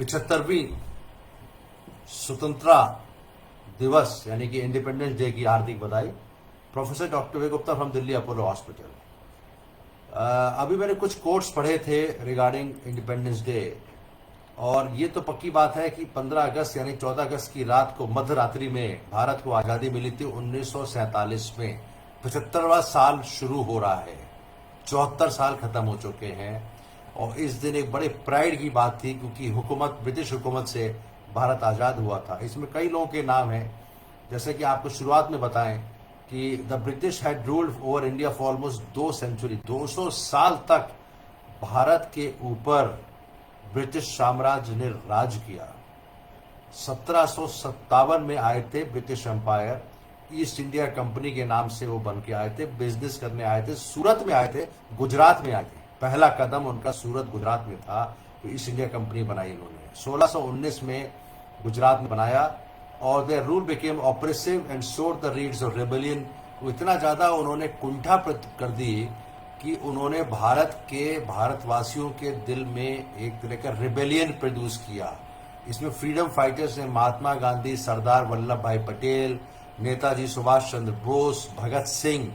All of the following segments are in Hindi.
75वीं स्वतंत्रता दिवस यानी कि इंडिपेंडेंस डे की हार्दिक बधाई। Professor doctor way Gupta from Delhi Apollo hospital. अभी मैंने कुछ कोट्स पढ़े थे रिगार्डिंग इंडिपेंडेंस डे, और ये तो पक्की बात है कि 15 अगस्त यानी 14 अगस्त की रात को मध्य रात्रि में भारत को आज़ादी मिली थी 1947 में। 75वां साल शुरू हो रहा है, 74 साल खत्म हो चुके हैं, और इस दिन एक बड़े प्राइड की बात थी क्योंकि हुकूमत, ब्रिटिश हुकूमत से भारत आज़ाद हुआ था। इसमें कई लोगों के नाम हैं, जैसे कि आपको शुरुआत में बताएं कि the British had ruled over India for almost 2 century, 200 साल तक भारत के ऊपर ब्रिटिश साम्राज्य ने राज किया। 1757 में आए थे British empire, East India Company के नाम से वो बन के आए थे, बिजनेस करने आए थे, सूरत में आए थे, गुजरात में आए थे। पहला कदम उनका सूरत गुजरात में था, तो ईस्ट इंडिया कंपनी बनाई उन्होंने। 1619 में गुजरात में बनाया, और their rule became oppressive and sowed the seeds of rebellion. इतना ज्यादा उन्होंने कुंठा कर दी कि उन्होंने भारतवासियों के दिल में एक तरह का रिबेलियन प्रोड्यूस किया। इसमें फ्रीडम फाइटर्स ने महात्मा गांधी, सरदार वल्लभ भाई पटेल, नेताजी सुभाष चंद्र बोस, भगत सिंह,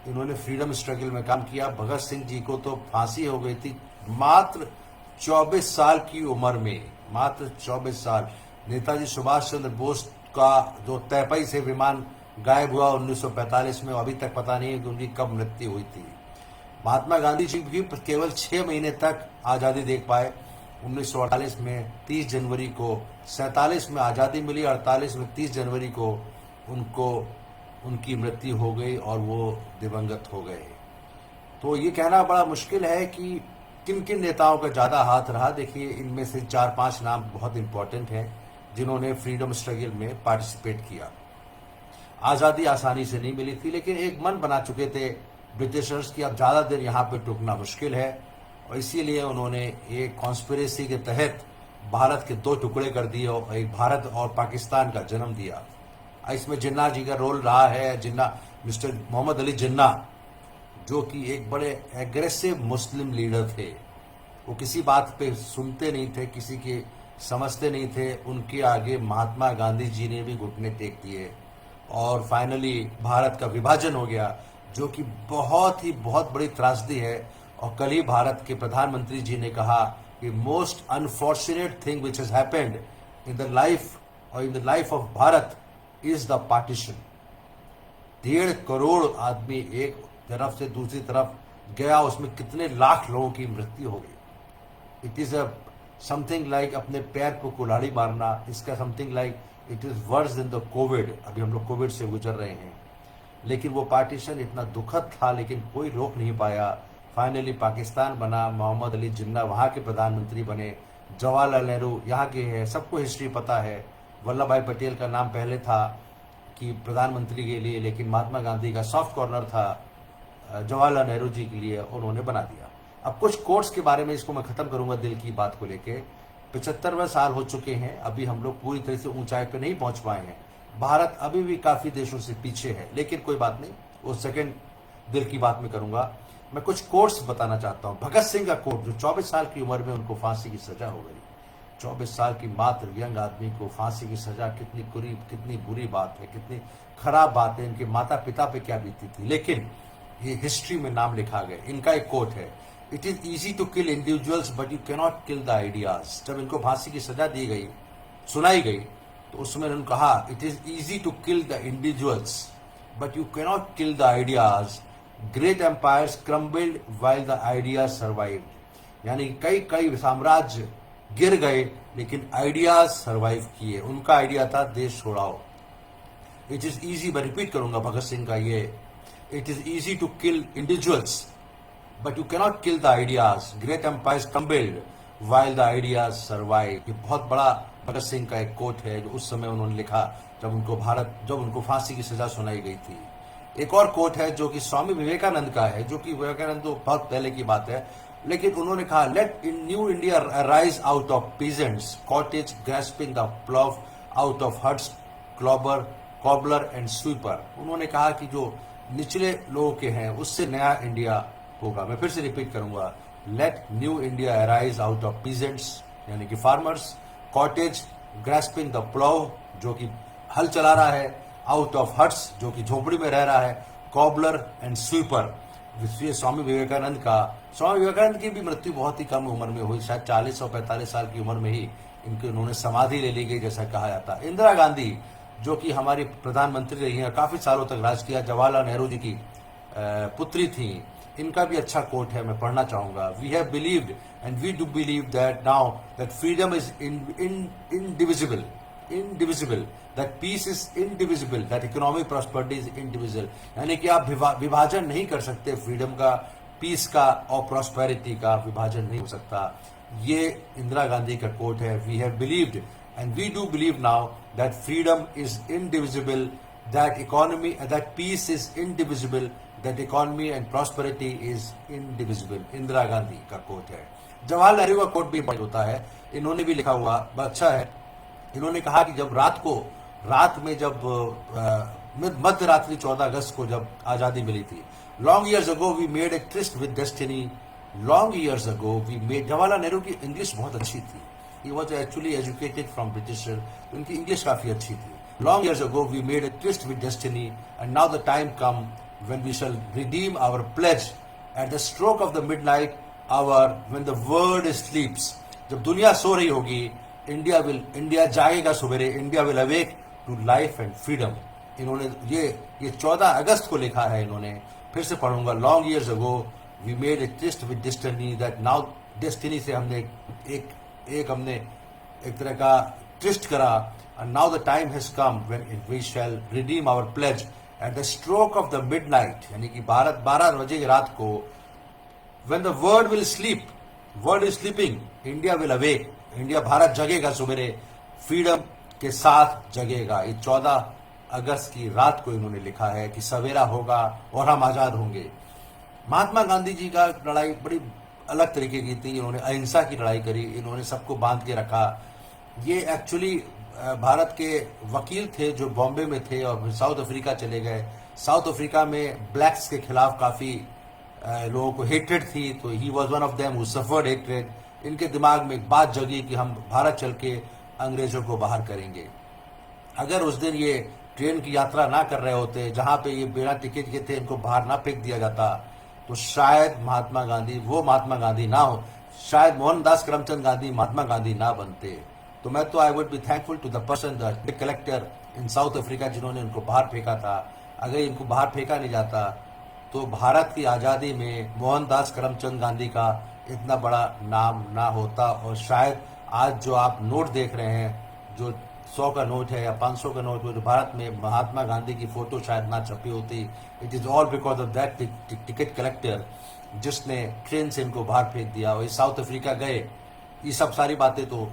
इन्होंने फ्रीडम स्ट्रगल में काम किया। भगत सिंह जी को तो फांसी हो गई थी मात्र 24 साल की उम्र में, मात्र 24 साल। नेताजी सुभाष चंद्र बोस का जो तैपई से विमान गायब हुआ 1945 में, अभी तक पता नहीं है कि उनकी कब मृत्यु हुई थी। महात्मा गांधी जी भी केवल 6 महीने तक आज़ादी देख पाए। 1948 में 30 जनवरी को, 47 में आज़ादी मिली, 48 में 30 जनवरी को उनकी मृत्यु हो गई और वो दिवंगत हो गए। तो ये कहना बड़ा मुश्किल है कि किन किन नेताओं का ज़्यादा हाथ रहा। देखिए, इनमें से 4-5 नाम बहुत इंपॉर्टेंट हैं जिन्होंने फ्रीडम स्ट्रगल में पार्टिसिपेट किया। आज़ादी आसानी से नहीं मिली थी, लेकिन एक मन बना चुके थे ब्रिटिशर्स की अब ज़्यादा देर यहाँ पे टुकना मुश्किल है, और इसीलिए उन्होंने एक कॉन्स्पिरेसी के तहत भारत के 2 टुकड़े कर दिए और एक भारत और पाकिस्तान का जन्म दिया। इसमें जिन्ना जी का रोल रहा है। जिन्ना, मिस्टर मोहम्मद अली जिन्ना, जो कि एक बड़े एग्रेसिव मुस्लिम लीडर थे। वो किसी बात पे सुनते नहीं थे, किसी के समझते नहीं थे। उनके आगे महात्मा गांधी जी ने भी घुटने टेक दिए, और फाइनली भारत का विभाजन हो गया, जो कि बहुत बड़ी त्रासदी है। और कल ही भारत के प्रधानमंत्री जी ने कहा कि most unfortunate thing which has happened in the life of Bharat is the partition. 1.5 crore आदमी एक तरफ से दूसरी तरफ गया, उसमें कितने लाख लोगों की मृत्यु हो गई। इट इज समथिंग लाइक अपने पैर को कुल्हाड़ी मारना। इसका something like it is worse than the Covid. अभी हम लोग कोविड से गुजर रहे हैं, लेकिन वो पार्टीशन इतना दुखद था, लेकिन कोई रोक नहीं पाया। फाइनली पाकिस्तान बना, मोहम्मद अली जिन्ना वहाँ के प्रधानमंत्री बने, जवाहरलाल नेहरू यहाँ के हैं, सबको हिस्ट्री पता है। वल्लभ भाई पटेल का नाम पहले था कि प्रधानमंत्री के लिए, लेकिन महात्मा गांधी का सॉफ्ट कॉर्नर था जवाहरलाल नेहरू जी के लिए, उन्होंने बना दिया। अब कुछ कोट्स के बारे में, इसको मैं खत्म करूंगा दिल की बात को लेके। 75वें साल हो चुके हैं, अभी हम लोग पूरी तरह से ऊंचाई पे नहीं पहुंच पाए हैं। भारत अभी भी काफी देशों से पीछे है, लेकिन कोई बात नहीं, वो सेकंड दिल की बात में करूंगा। मैं कुछ कोट्स बताना चाहता हूं। भगत सिंह का कोट, जो 24 साल की उम्र में उनको फांसी की सजा हो गई। 24 साल की मात्र यंग आदमी को फांसी की सजा, कितनी बुरी बात है, कितनी खराब बात है। इनके माता पिता पे क्या बीती थी, लेकिन ये हिस्ट्री में नाम लिखा गया। इनका एक कोट है, it is easy to kill individuals but you cannot kill the ideas. जब इनको फांसी की सजा दी गई, सुनाई गई, तो उसमें उन्होंने कहा it is easy to kill the individuals but you cannot kill the ideas. Great empires crumbled while the ideas survived. यानी कई साम्राज्य गिर गए, लेकिन आइडियाज सर्वाइव किए। उनका आइडिया था देश छोड़ाओ। इट इज ईजी, मैं रिपीट करूंगा भगत सिंह का ये, it is easy to kill individuals but you cannot kill the ideas. Great empires crumbled while the ideas survive. ये बहुत बड़ा भगत सिंह का एक कोट है, जो उस समय उन्होंने लिखा जब उनको फांसी की सजा सुनाई गई थी। एक और कोट है जो कि स्वामी विवेकानंद का है, जो कि विवेकानंद तो बहुत पहले की बात है, लेकिन उन्होंने कहा let in new India rise out of peasants cottage grasping the plough out of huts cobbler and sweeper. उन्होंने कहा कि जो निचले लोगों के हैं उससे नया इंडिया होगा। मैं फिर से रिपीट करूंगा, let new India rise out of peasants यानी कि farmers, cottage grasping the plough जो कि हल चला रहा है, आउट ऑफ हट्स जो कि झोपड़ी में रह रहा है, cobbler and sweeper. Swami Vivekananda की भी मृत्यु बहुत ही कम उम्र में हुई, शायद 40 और 45 साल की उम्र में ही इनकी उन्होंने समाधि ले ली गई जैसा कहा जाता है। इंदिरा गांधी जो कि हमारी प्रधानमंत्री रही हैं, काफी सालों तक राज किया, जवाहरलाल नेहरू जी की पुत्री थी, इनका भी अच्छा कोट है, मैं पढ़ना चाहूंगा। We have believed and we do believe that now that freedom is indivisible, that peace is indivisible, that economic prosperity is indivisible। यानी कि आप विभाजन नहीं कर सकते फ्रीडम का, पीस का और प्रॉस्पेरिटी का विभाजन नहीं हो सकता। ये इंदिरा गांधी का कोट है। We have believed and we do believe now that freedom is indivisible, that economy, that peace is indivisible, that economy and prosperity is indivisible। Indira Gandhi का कोट है। जवाहरलाल नेहरू का कोट भी बड़ा होता है, इन्होंने भी लिखा हुआ अच्छा है। इन्होंने कहा कि जब रात में जब मध्य रात्रि 14 अगस्त को जब आजादी मिली थी, long years ago we made a tryst with destiny, long years ago we made. Jawaharlal Nehru की इंग्लिश बहुत अच्छी थी, he was actually educated from British, उनकी इंग्लिश काफी अच्छी थी। Long years ago we made a tryst with destiny and now the time come when we shall redeem our pledge at the stroke of the midnight hour when the world sleeps। जब दुनिया सो रही होगी, इंडिया जागेगा सवेरे, India will awake to life and freedom. इन्होंने ये 14 अगस्त को लिखा है। इन्होंने फिर से पढ़ूंगा। Long years ago we made a tryst with destiny, that now destiny से हमने एक तरह का ट्रिस्ट करा, and now the time has come when we shall redeem our pledge at the stroke of the midnight, यानी कि 12 बजे की रात को, when the world will sleep, world is sleeping, India will awake, India Bharat जगेगा सवेरे, फ्रीडम के साथ जगेगा। ये 14 अगस्त की रात को इन्होंने लिखा है कि सवेरा होगा और हम आजाद होंगे। महात्मा गांधी जी का लड़ाई बड़ी अलग तरीके की थी। इन्होंने अहिंसा की लड़ाई करी, इन्होंने सबको बांध के रखा। ये एक्चुअली भारत के वकील थे जो बॉम्बे में थे और साउथ अफ्रीका चले गए। साउथ अफ्रीका में ब्लैक्स के खिलाफ काफी लोगों को हेट्रेड थी, तो he was one of them who suffered hatred. इनके दिमाग में एक बात जगी कि हम भारत चल के अंग्रेजों को बाहर करेंगे। अगर उस दिन ये ट्रेन की यात्रा ना कर रहे होते, जहां पे ये बिना टिकट के थे, इनको बाहर ना फेंक दिया जाता, तो शायद महात्मा गांधी ना हो, शायद मोहनदास करमचंद गांधी महात्मा गांधी ना बनते। तो मैं तो I would be thankful to the person, the collector in South Africa, जिन्होंने इनको बाहर फेंका था। अगर इनको बाहर फेंका नहीं जाता तो भारत की आजादी में मोहनदास करमचंद गांधी का इतना बड़ा नाम ना होता, और शायद आज जो आप नोट देख रहे हैं, जो 100 का नोट है या 500 का नोट, जो भारत में महात्मा गांधी की फोटो शायद ना छपी होती। It is all because of that ticket collector जिसने ट्रेन से इनको बाहर फेंक दिया। और ये साउथ अफ्रीका गए। ये सब सारी बातें तो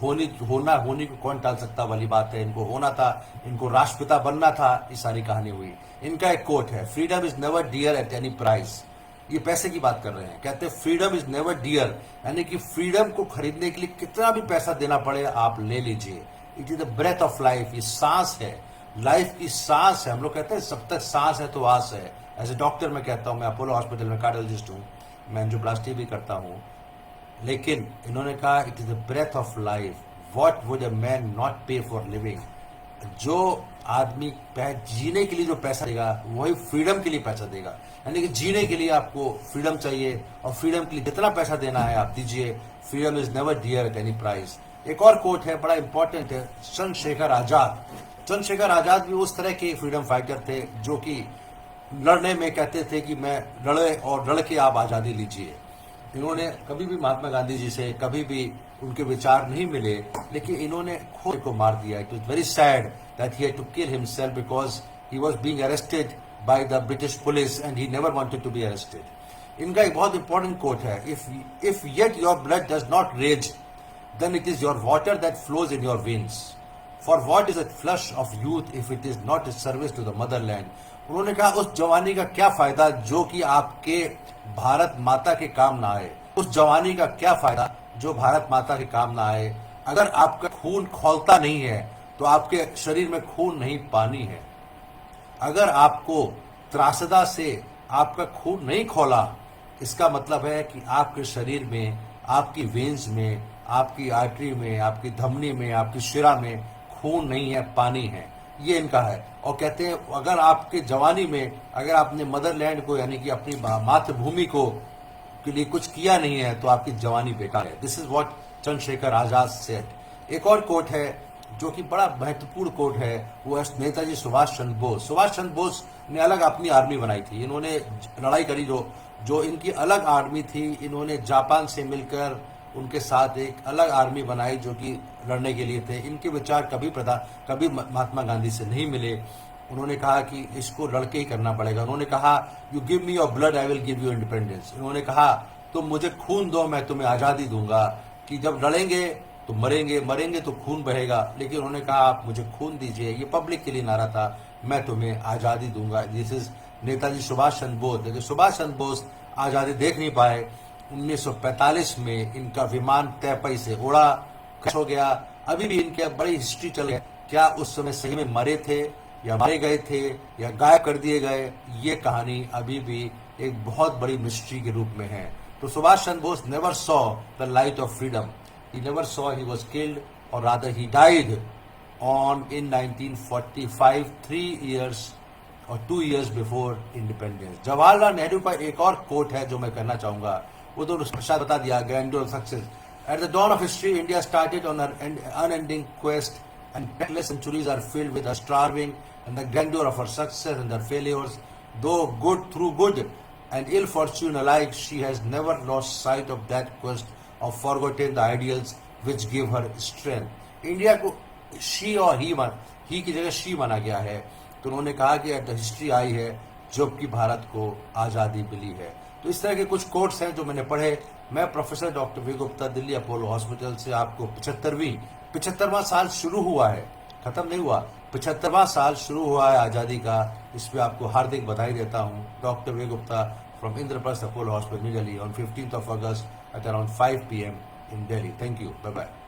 होनी को कौन टाल सकता वाली बात है। इनको होना था, इनको राष्ट्रपिता बनना था, ये सारी कहानी हुई। इनका एक कोट है, freedom is never dear at any price. ये पैसे की बात कर रहे हैं, कहते हैं फ्रीडम इज नेवर डियर, यानी कि फ्रीडम को खरीदने के लिए कितना भी पैसा देना पड़े आप ले लीजिए। It is the breath of life, ये सांस है, लाइफ की सांस है। हम लोग कहते हैं सब तक सांस है तो आस है। एज ए डॉक्टर मैं कहता हूं, मैं अपोलो हॉस्पिटल में कार्डियोलॉजिस्ट हूं, मैं एंजियोप्लास्टी भी करता हूं, लेकिन इन्होंने कहा it is the breath of life, what would a man not pay for living. जो आदमी जीने के लिए जो पैसा देगा वही फ्रीडम के लिए पैसा देगा। यानी कि जीने के लिए आपको फ्रीडम चाहिए, और फ्रीडम के लिए जितना पैसा देना है आप दीजिए। Freedom is never dear at any price. एक और कोट है, बड़ा इंपॉर्टेंट है, चंद्रशेखर आजाद। चंद्रशेखर आजाद भी उस तरह के फ्रीडम फाइटर थे जो कि लड़ने में कहते थे कि मैं लड़े और लड़ के आप आजादी लीजिए। इन्होंने कभी भी महात्मा गांधी जी से कभी भी उनके विचार नहीं मिले, लेकिन इन्होंने खुद को मार दिया। It was very sad that he had to kill himself because he was being arrested by the British police and he never wanted to be arrested. इनका एक बहुत इंपॉर्टेंट कोट है, if yet your blood does not rage then it is your water that flows in your veins. For what is a flush of youth if it is not a service to the motherland? उन्होंने कहा उस जवानी का क्या फायदा जो कि आपके भारत माता के काम ना आए। उस जवानी का क्या फायदा जो भारत माता के काम ना आए। अगर आपका खून खौलता नहीं है तो आपके शरीर में खून नहीं, पानी है। अगर आपको त्रासदा से आपका खून नहीं खौला, इसका मतलब है कि आपके शरीर में, आपकी वेन्स में आपकी आर्टरी में, आपकी धमनी में, आपकी शिरा में खून नहीं है, पानी है। ये इनका है। और कहते हैं अगर आपके जवानी में अगर आपने मदरलैंड को यानी कि अपनी मातृभूमि को के लिए कुछ किया नहीं है तो आपकी जवानी बेकार है। This is what Chandrashekhar Azad said. एक और कोट है जो कि बड़ा महत्वपूर्ण कोट है, वो है नेताजी सुभाष चंद्र बोस। सुभाष चंद्र बोस ने अलग अपनी आर्मी बनाई थी, इन्होंने लड़ाई करी। जो इनकी अलग आर्मी थी, इन्होंने जापान से मिलकर उनके साथ एक अलग आर्मी बनाई जो कि लड़ने के लिए थे। इनके विचार कभी महात्मा गांधी से नहीं मिले। उन्होंने कहा कि इसको लड़के ही करना पड़ेगा। उन्होंने कहा you give me your blood I will give you independence. इन्होंने कहा तुम मुझे खून दो मैं तुम्हें आजादी दूंगा, कि जब लड़ेंगे तो मरेंगे तो खून बहेगा, लेकिन उन्होंने कहा आप मुझे खून दीजिए। ये पब्लिक के लिए नारा था, मैं तुम्हें आजादी दूंगा। This is Netaji Subhash Chandra Bose. लेकिन सुभाष चंद्र बोस आजादी देख नहीं पाए। 1945 में इनका विमान तैपई से उड़ा, क्रैश हो गया। अभी भी इनके बड़ी हिस्ट्री चल रही है, क्या उस समय सही में मरे थे या मारे गए थे या गायब कर दिए गए, ये कहानी अभी भी एक बहुत बड़ी मिस्ट्री के रूप में है। तो Subhash Chandra Bose never saw the light of freedom, he never saw, he was killed, और rather he died in 1945, 3 years और 2 years before independence. Jawaharlal Nehru का एक और कोट है जो मैं कहना चाहूंगा, वो तो शायद बता दिया, grandeur of success. At the dawn of history, India started on an unending quest, and countless centuries are filled with her striving and the grandeur of her success and her failures. Though through good and ill fortune alike, she has never lost sight of that quest or forgotten the ideals which give her strength. India को शी और ही की जगह शी माना गया है। तो उन्होंने कहा कि एट द हिस्ट्री आई है जबकि भारत को आज़ादी मिली है। तो इस तरह के कुछ कोट्स हैं जो मैंने पढ़े। मैं professor doctor V Gupta, Delhi Apollo hospital से आपको 75वां साल शुरू हुआ है, खत्म नहीं हुआ, 75वां साल शुरू हुआ है आज़ादी का। इस पर आपको हार्दिक बधाई देता हूँ। Doctor V Gupta from Indraprastha Apollo hospital, new Delhi, on 15th of August at around 5 PM in Delhi. Thank you. Bye-bye.